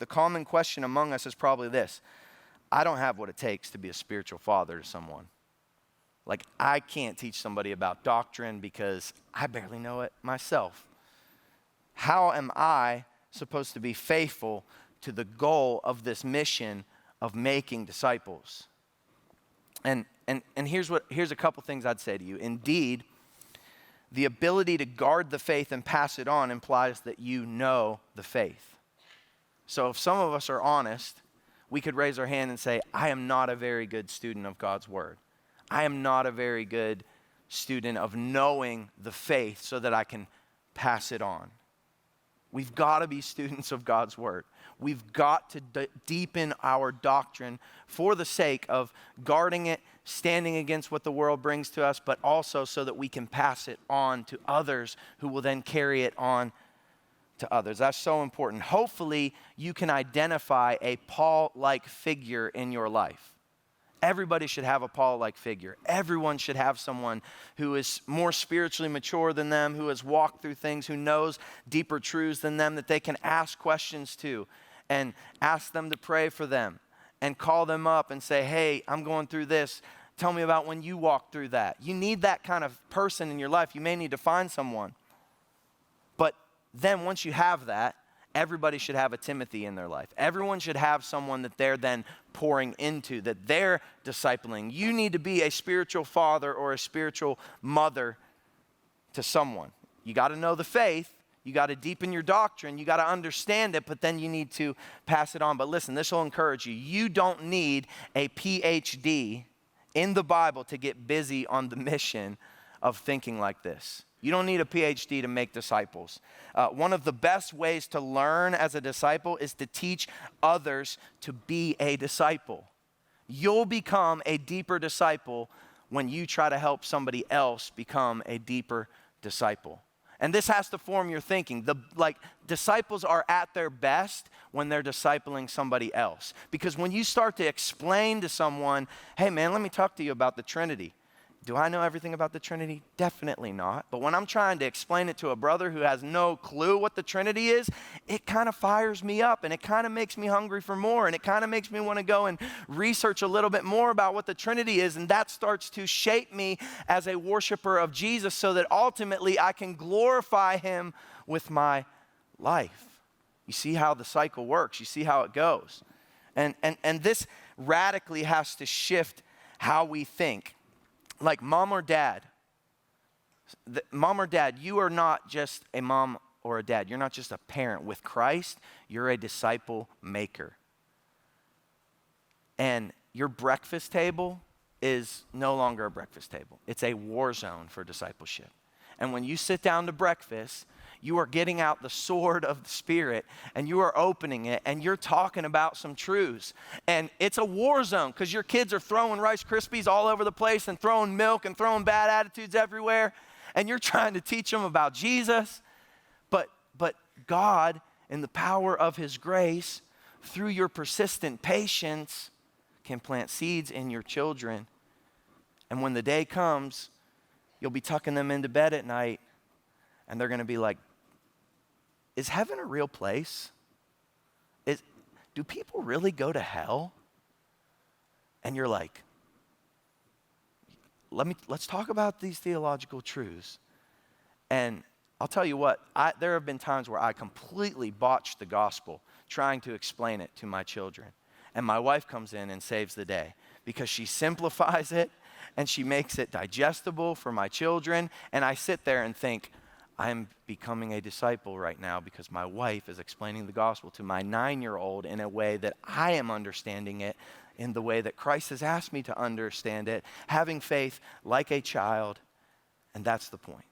the common question among us is probably this: I don't have what it takes to be a spiritual father to someone. Like, I can't teach somebody about doctrine because I barely know it myself. How am I supposed to be faithful to the goal of this mission of making disciples? And here's a couple things I'd say to you. Indeed, the ability to guard the faith and pass it on implies that you know the faith. So if some of us are honest, we could raise our hand and say, I am not a very good student of God's word. I am not a very good student of knowing the faith so that I can pass it on. We've got to be students of God's word. We've got to deepen our doctrine for the sake of guarding it, standing against what the world brings to us, but also so that we can pass it on to others who will then carry it on to others. That's so important. Hopefully, you can identify a Paul-like figure in your life. Everybody should have a Paul-like figure. Everyone should have someone who is more spiritually mature than them, who has walked through things, who knows deeper truths than them, that they can ask questions to and ask them to pray for them and call them up and say, hey, I'm going through this. Tell me about when you walked through that. You need that kind of person in your life. You may need to find someone. But then once you have that, everybody should have a Timothy in their life. Everyone should have someone that they're then pouring into, that they're discipling. You need to be a spiritual father or a spiritual mother to someone. You got to know the faith. You got to deepen your doctrine. You got to understand it, but then you need to pass it on. But listen, this will encourage you. You don't need a PhD in the Bible to get busy on the mission of thinking like this. You don't need a PhD to make disciples. One of the best ways to learn as a disciple is to teach others to be a disciple. You'll become a deeper disciple when you try to help somebody else become a deeper disciple. And this has to form your thinking. Disciples are at their best when they're discipling somebody else. Because when you start to explain to someone, hey man, let me talk to you about the Trinity. Do I know everything about the Trinity? Definitely not. But when I'm trying to explain it to a brother who has no clue what the Trinity is, it kind of fires me up and it kind of makes me hungry for more and it kind of makes me want to go and research a little bit more about what the Trinity is, and that starts to shape me as a worshiper of Jesus so that ultimately I can glorify him with my life. You see how the cycle works. You see how it goes. And this radically has to shift how we think. Like mom or dad, you are not just a mom or a dad. You're not just a parent. With Christ, you're a disciple maker. And your breakfast table is no longer a breakfast table. It's a war zone for discipleship. And when you sit down to breakfast, you are getting out the sword of the Spirit and you are opening it and you're talking about some truths. And it's a war zone because your kids are throwing Rice Krispies all over the place and throwing milk and throwing bad attitudes everywhere. And you're trying to teach them about Jesus. But God, in the power of his grace, through your persistent patience, can plant seeds in your children. And when the day comes, you'll be tucking them into bed at night and they're going to be like, is heaven a real place? Do people really go to hell? And you're like, let's talk about these theological truths. And I'll tell you what, there have been times where I completely botched the gospel trying to explain it to my children. And my wife comes in and saves the day because she simplifies it and she makes it digestible for my children. And I sit there and think, I'm becoming a disciple right now because my wife is explaining the gospel to my 9-year-old in a way that I am understanding it in the way that Christ has asked me to understand it, having faith like a child, and that's the point.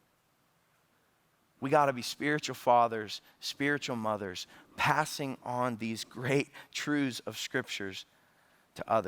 We got to be spiritual fathers, spiritual mothers, passing on these great truths of scriptures to others.